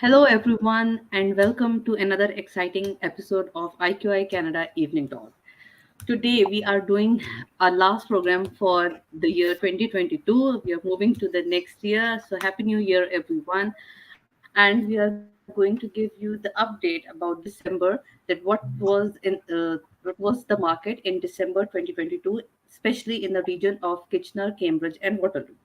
Hello, everyone, and welcome to another exciting episode of IQI Canada Evening Talk. Today, we are doing our last program for the year 2022. We are moving to the next year. So, Happy New Year, everyone. And we are going to give you the update about December, that what was the market in December 2022, especially in the region of Kitchener, Cambridge, and Waterloo.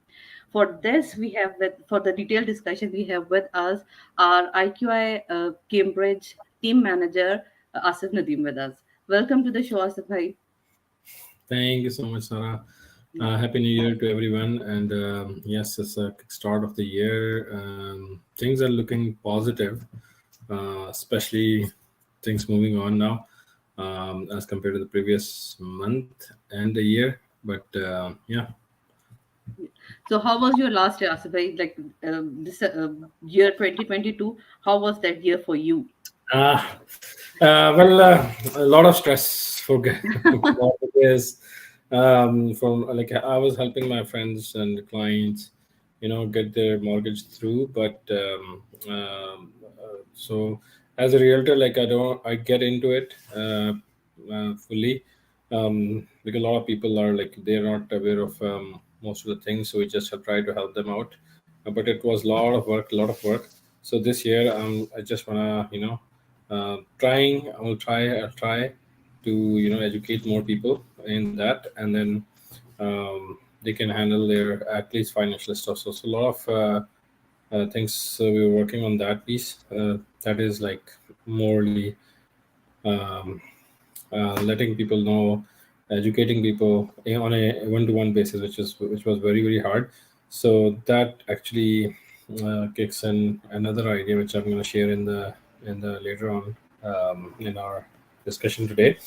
For this, we have for the detailed discussion, we have with us our IQI Cambridge team manager, Asif Nadeem, with us. Welcome to the show, Asif bhai. Thank you so much, Sara. Happy New Year to everyone. And yes, it's a start of the year. Things are looking positive, especially things moving on now as compared to the previous month and the year. But yeah, So, how was your last year, Asif bhai? Like this year 2022, how was that year for you? uh, a lot of stress for because from like I was helping my friends and clients, get their mortgage through, but so as a realtor, like I get into it fully because a lot of people are like they're not aware of most of the things, so we just have tried to help them out. But it was a lot of work, a lot of work. So this year, I just wanna, I'll try to educate more people in that, and then they can handle their at least financial stuff. So a lot of things we were working on that piece. That is like morely um, letting people know, educating people on a one-to-one basis, which was very very hard. So that actually kicks in another idea, which I'm going to share in the later on in our discussion today.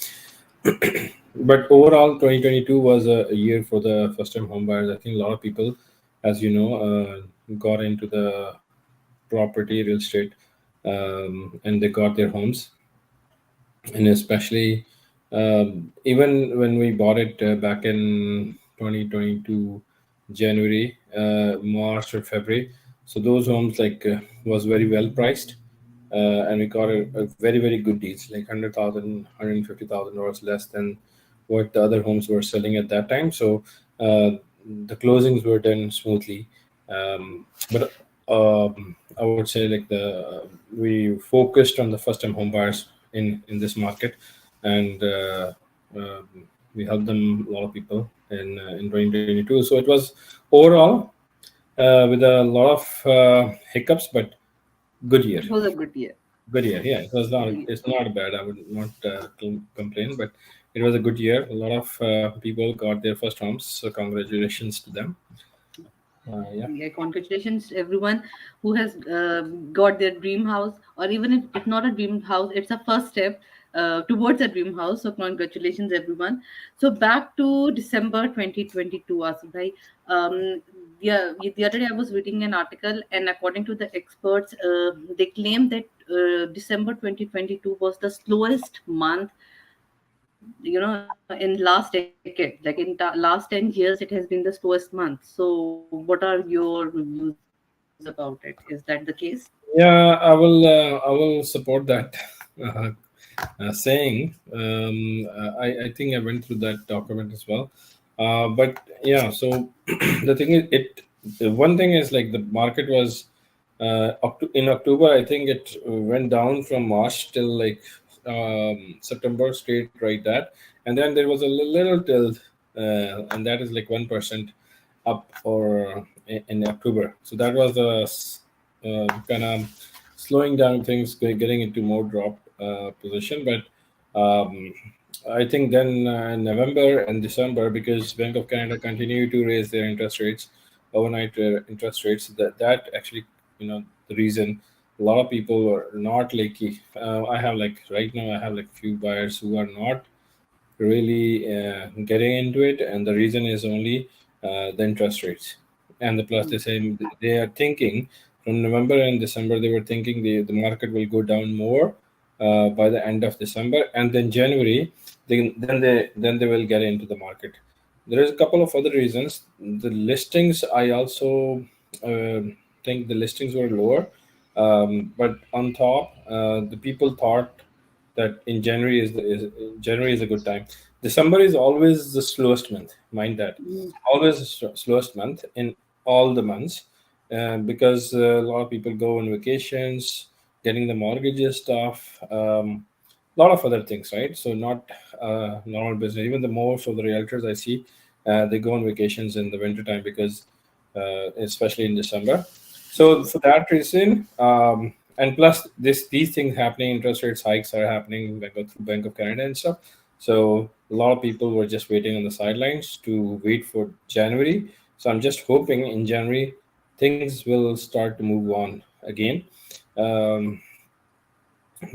But overall, 2022 was a year for the first-time home buyers. I think a lot of people, as you know, got into the property real estate, and they got their homes, and especially even when we bought it back in 2022 January, March or February. So those homes was very well priced, and we got a very very good deals, like 100,000, $150,000 less than what the other homes were selling at that time. So the closings were done smoothly, but I would say like the we focused on the first time home buyers in this market, and we helped them a lot of people in 2022. So it was overall with a lot of hiccups, but good year. It was a good year. Good year, yeah. It was not. Yeah. It's not bad. I would not complain, but it was a good year. A lot of people got their first homes, so congratulations to them. Yeah. Yeah, congratulations to everyone who has got their dream house, or even if it's not a dream house, it's a first step towards a dream house. So, congratulations, everyone. So, back to December 2022, Asif bhai. Yeah, the other day I was reading an article, and according to the experts, they claim that December 2022 was the slowest month, in last decade. Like in last 10 years, it has been the slowest month. So, what are your views about it? Is that the case? Yeah, I will support that uh, saying. I think I went through that document as well. But yeah, so the thing is, the one thing is like the market was in October. I think it went down from March till like September, straight right that, and then there was a little tilt, and that is like 1% up or in October. So that was the kind of slowing down things, getting into more drop position. But I think then November and December, because Bank of Canada continue to raise their interest rates, overnight interest rates, that actually, the reason a lot of people are not like, I have like right now, I have like few buyers who are not really getting into it, and the reason is only the interest rates. And the plus, they say they are thinking from November and December, they were thinking the market will go down more by the end of December, and then January, then they will get into the market. There is a couple of other reasons. The listings, I also uh, think the listings were lower But on top, the people thought that in January January is a good time. December is always the slowest month. Mind that, Mm. always the slowest month in all the months, because a lot of people go on vacations, getting the mortgages stuff, a lot of other things, right? So not normal business. Even the most of the realtors I see, they go on vacations in the winter time because, especially in December. So for that reason, and plus these things happening, interest rates hikes are happening like through Bank of Canada and stuff. So a lot of people were just waiting on the sidelines to wait for January. So I'm just hoping in January things will start to move on again. Um,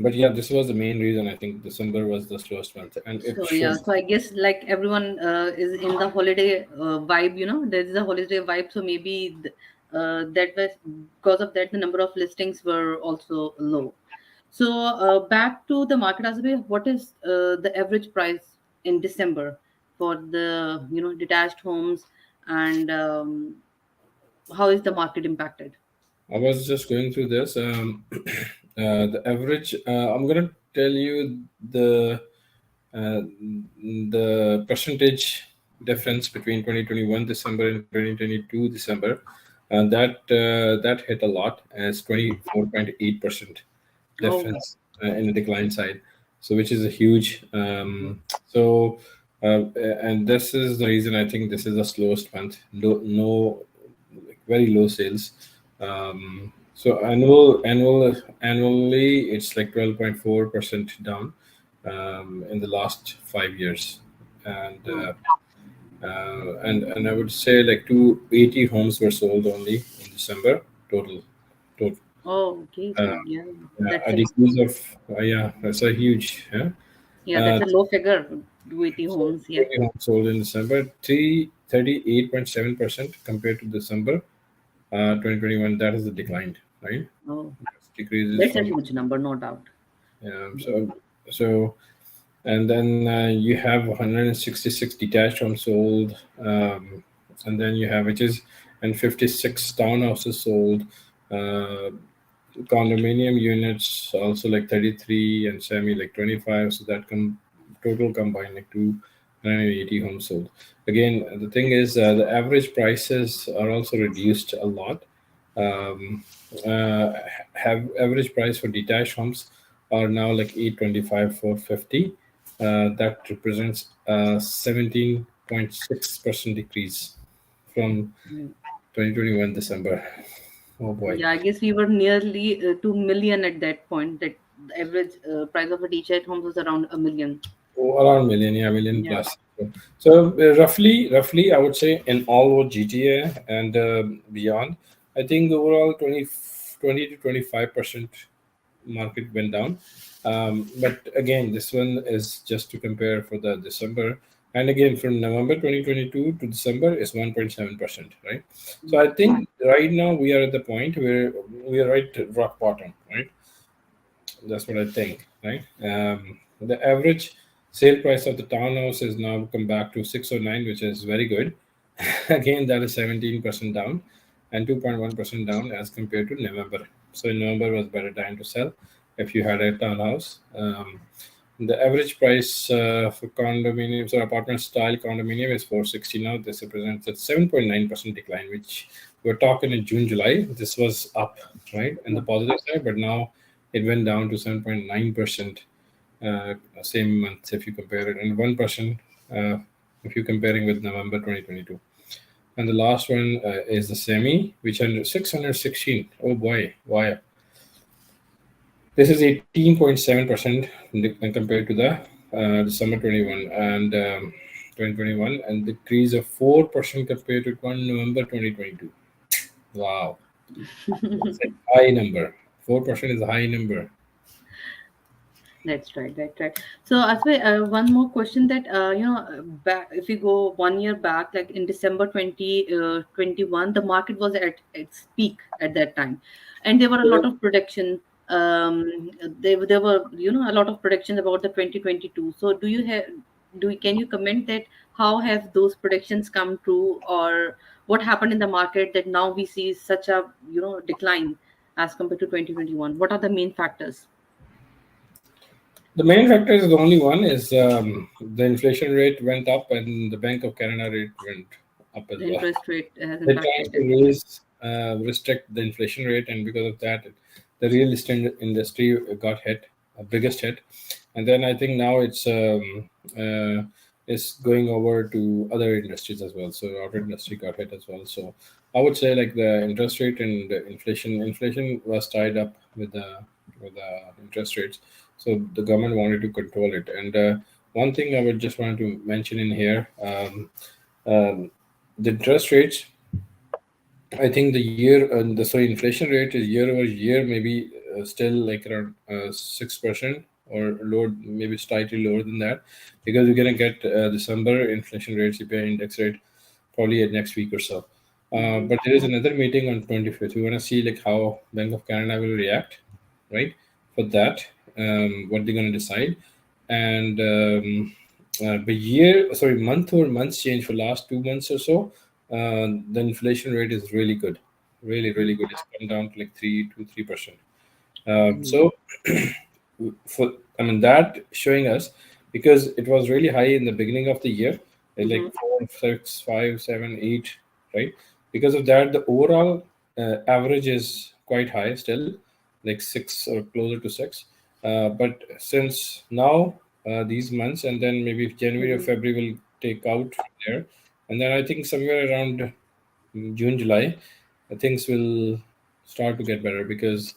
but yeah, this was the main reason. I think December was the slowest month, and it So yeah, should. so I guess like everyone is in the holiday vibe, there is a holiday vibe. So maybe that was because of that the number of listings were also low. So back to the market as well. What is the average price in December for the detached homes, and how is the market impacted? I was just going through this. The average. I'm gonna tell you uh, the percentage difference between 2021 December and 2022 December. That hit a lot as 24.8% Oh, difference in the decline side. So which is a huge. So and this is the reason I think this is the slowest month. No, like very low sales. So annually it's like 12.4% down in the last 5 years, and oh, and I would say like 280 homes were sold only in December total. Total. oh, okay. Uh, So yeah, a that's a decrease of yeah, that's a huge. Yeah, yeah, that's uh, a low figure. 280 so homes. Yeah. 280 homes sold in December, 38.7% compared to December 2021. That is a decline, right? Oh, Decreases that's a from huge number, no doubt. so and then you have 166 detached homes sold, and then you have which is and 56 townhouses sold, uh, condominium units also like 33 and semi like 25, so that total combined like 280 homes sold. Again, the thing is the average prices are also reduced a lot. um, uh, have average price for detached homes are now like 825 450. That represents a 17.6% decrease from Mm. 2021 December. Oh boy. Yeah, I guess we were nearly 2 million at that point. That the average price of a detached home was around a million. Oh, around million, yeah, million Yeah. plus. So roughly, I would say in all over GTA and beyond, I think overall 20 to 25% market went down. But again, this one is just to compare for the December. And again, from November 2022 to December is 1.7%, right? So I think right now we are at the point where we are right at rock bottom, right? That's what I think, right? The average sale price of the townhouse has now come back to 609, which is very good. Again, that is 17% down and 2.1% down as compared to November. So in November was better time to sell if you had a townhouse. The average price for condominiums or apartment style condominium is 460 now. This represents a 7.9% decline, which we're talking in June, July. This was up, right, in the Yeah. positive side, but now it went down to 7.9% same month if you compare it, and 1% uh, if you're comparing with November 2022. And the last one is the semi, which under 616. Oh boy, why? This is 18.7% compared to the December 21 and 2021, and decrease of 4% compared to 1 November 2022. Wow, that's a high number. 4% is a high number. That's right. That's right. So, Asway, one more question that back if we go 1 year back, like in December 2021, the market was at its peak at that time, and there were a lot of prediction. There were a lot of predictions about the 2022. So, can you comment that how have those predictions come true, or what happened in the market that now we see such a decline? as compared to 2021? What are the main factors? The main factor is the only one is the inflation rate went up and the Bank of Canada rate went up as The well. interest rate has They're trying impacted to it. restrict the inflation rate, and because of that, the real estate industry got hit, biggest hit. And then I think now it's going over to other industries as well. So auto industry got hit as well. So I would say like the interest rate and the inflation was tied up with the interest rates. So the government wanted to control it. And one thing I would just want to mention in here, um, the interest rates. I think the inflation rate is year over year, maybe still like around 6% or lower, maybe slightly lower than that, because we're gonna get December inflation rate, CPI index rate, probably next week or so. Hmm. But there is another meeting on 25th. We want to see like how Bank of Canada will react, right? For that, what they're gonna decide, and the month over month change for last 2 months or so, the inflation rate is really good, really really good. It's come down to like 3%. Hmm. So for I mean that showing us, because it was really high in the beginning of the year, like Hmm. 4, 6, 5, 7, 8, right? Because of that, the overall average is quite high still, like 6 or closer to 6. But since now, these months, and then maybe if January or Hmm. February will take out from there, and then I think somewhere around June, July, things will start to get better, because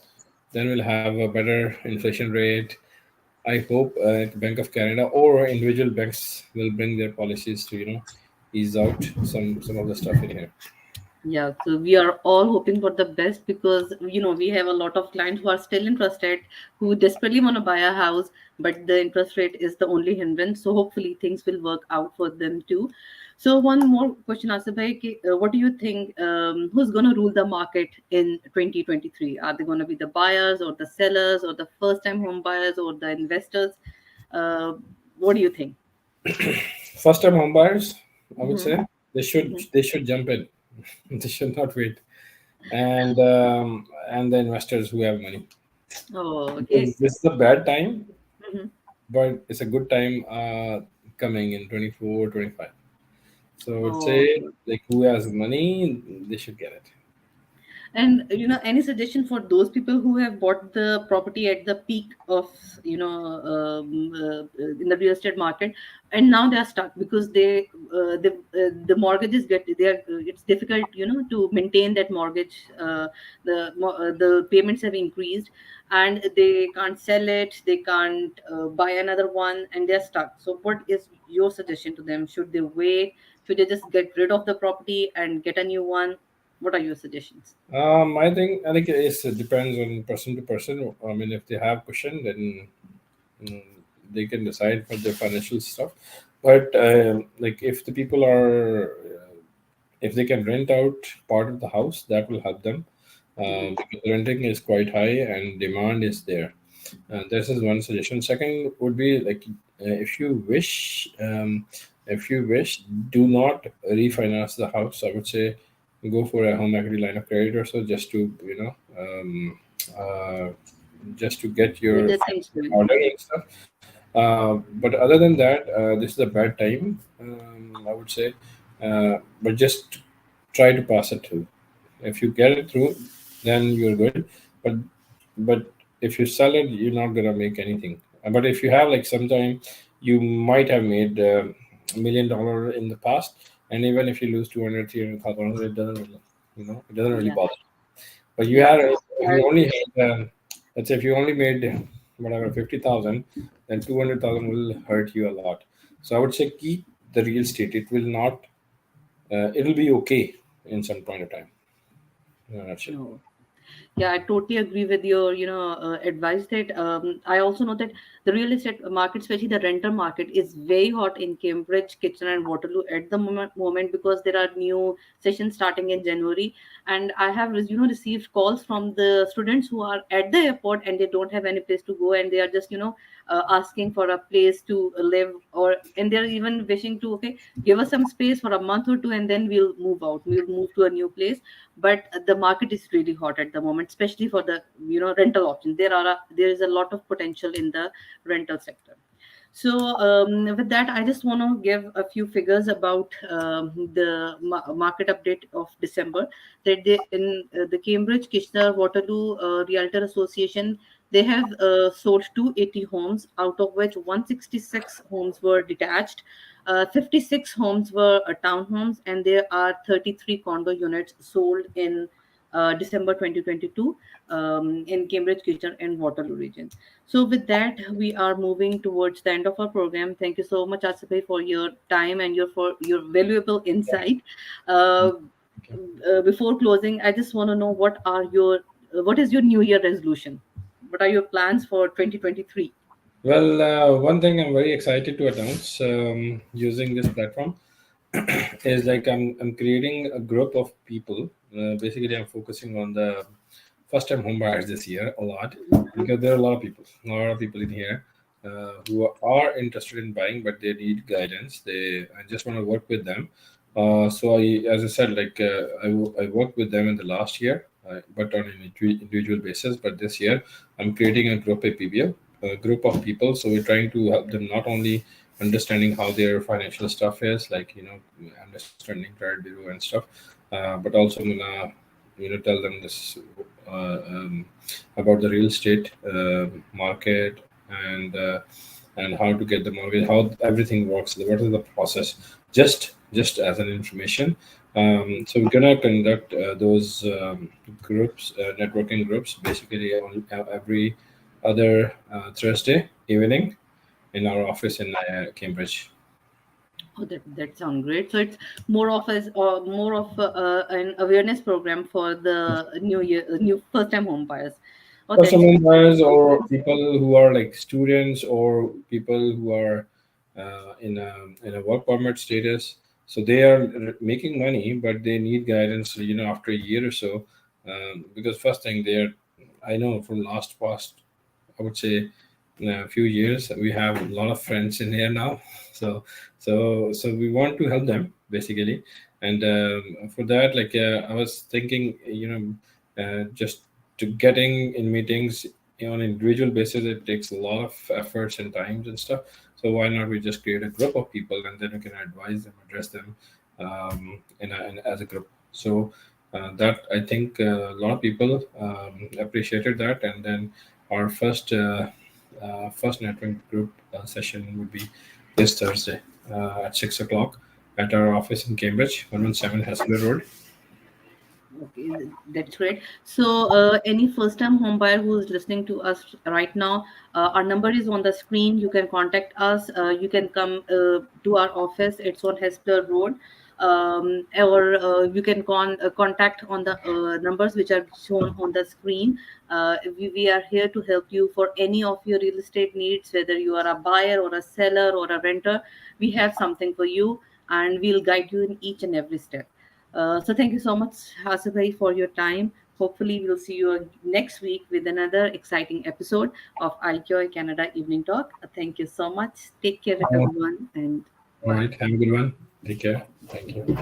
then we'll have a better inflation rate. I hope Bank of Canada or individual banks will bring their policies to ease out some of the stuff in here. Yeah, so we are all hoping for the best because we have a lot of clients who are still interested, who desperately want to buy a house, but the interest rate is the only hindrance. So hopefully things will work out for them too. So one more question, Asif bhai, what do you think? Who's going to rule the market in 2023? Are they going to be the buyers or the sellers or the first-time home buyers or the investors? Uh, what do you think? First time home buyers, I would Mm-hmm. say they should jump in. They should not wait, and the investors who have money, Oh, okay. because this is a bad time, Mhm. but it's a good time coming in 24, 25. So I would Oh, say okay. like who has money, they should get it. And any suggestion for those people who have bought the property at the peak of in the real estate market, and now they are stuck because the mortgages they are it's difficult to maintain that mortgage. The payments have increased, and they can't sell it. They can't buy another one, and they're stuck. So, what is your suggestion to them? Should they wait? Should they just get rid of the property and get a new one? What are your suggestions? I think it depends on person to person. I mean, if they have cushion, then mm, they can decide for their financial stuff. But like if the people are, if they can rent out part of the house, that will help them, Hmm. because renting is quite high and demand is there. This is one suggestion. Second would be like, if you wish, do not refinance the house. I would say go for a home equity line of credit or so, just to uh, just to get Get your the finance things in going. order and stuff. But other than that, this is a bad time, I would say. But just try to pass it through. If you get it through, then you're good. But if you sell it, you're not gonna make anything. But if you have like sometime, you might have made $1 million in the past, and even if you lose 200, 300,000, it doesn't really, it doesn't really Yeah, bother. But you yeah. had, So if you only had, let's say if you only made whatever 50,000, then 200,000 will hurt you a lot. So I would say keep the real estate. It will not. It'll be okay in some point of time. In a nutshell. no. Yeah, I totally agree with your, advice that I also know that the real estate market, especially the renter market, is very hot in Cambridge, Kitchener, and Waterloo at the moment because there are new sessions starting in January, and I have, received calls from the students who are at the airport and they don't have any place to go, and they are just, asking for a place to live, or and they're even wishing to, okay, give us some space for a month or two and then we'll move out, we'll move to a new place. But the market is really hot at the moment, especially for the rental options. There is a lot of potential in the rental sector. So with that, I just want to give a few figures about the market update of December. That they, in the Cambridge, Kitchener, Waterloo Realtor Association, they have sold 280 homes, out of which 166 homes were detached, 56 homes were townhomes, and there are 33 condo units sold in December 2022 in Cambridge, Kitchener, and Waterloo region. So with that, we are moving towards the end of our program. Thank you so much, Asif, for your time and your valuable insight. Uh, Okay. Before closing, I just want to know what is your New Year resolution? What are your plans for 2023? Well, one thing I'm very excited to announce using this platform is like I'm creating a group of people. Basically, I'm focusing on the first time home buyers this year a lot because there are a lot of people in here who are interested in buying, but they need guidance. I just want to work with them. So as I said, like I worked with them in the last year, but on an individual basis. But this year, I'm creating a group, a PBL, a group of people. So we're trying to help them not only understanding how their financial stuff is, like understanding credit bureau and stuff, but also I'm gonna tell them this about the real estate market and how to get the mortgage, how everything works, what is the process, just as an information. So we're gonna conduct those groups, networking groups, basically on every other Thursday evening in our office in Cambridge. Oh, that sounds great. So it's more of an awareness program for the new year, new first time home buyers. Oh, First that's time buyers great. or people who are like students or people who are in a work permit status. So they are making money, but they need guidance. After a year or so, because first thing I know from last past, I would say, in a few years, we have a lot of friends in here now. So we want to help them basically, and for that, like I was thinking, just to getting in meetings on an individual basis, it takes a lot of efforts and times and stuff. So why not we just create a group of people and then we can advise them, address them as a group. So that I think a lot of people appreciated that. And then our first networking group session would be this Thursday at 6 o'clock at our office in Cambridge, 117 Hessler Road. Okay, that's great. So, any first-time homebuyer who is listening to us right now, our number is on the screen. You can contact us. You can come to our office. It's on Hester Road, or you can contact on the numbers which are shown on the screen. We are here to help you for any of your real estate needs, whether you are a buyer or a seller or a renter. We have something for you, and we'll guide you in each and every step. So thank you so much, Hasifai, for your time. Hopefully, we'll see you next week with another exciting episode of IQI Canada Evening Talk. Thank you so much. Take care, All everyone, and bye. right. Have a good one. Take care. Thank you.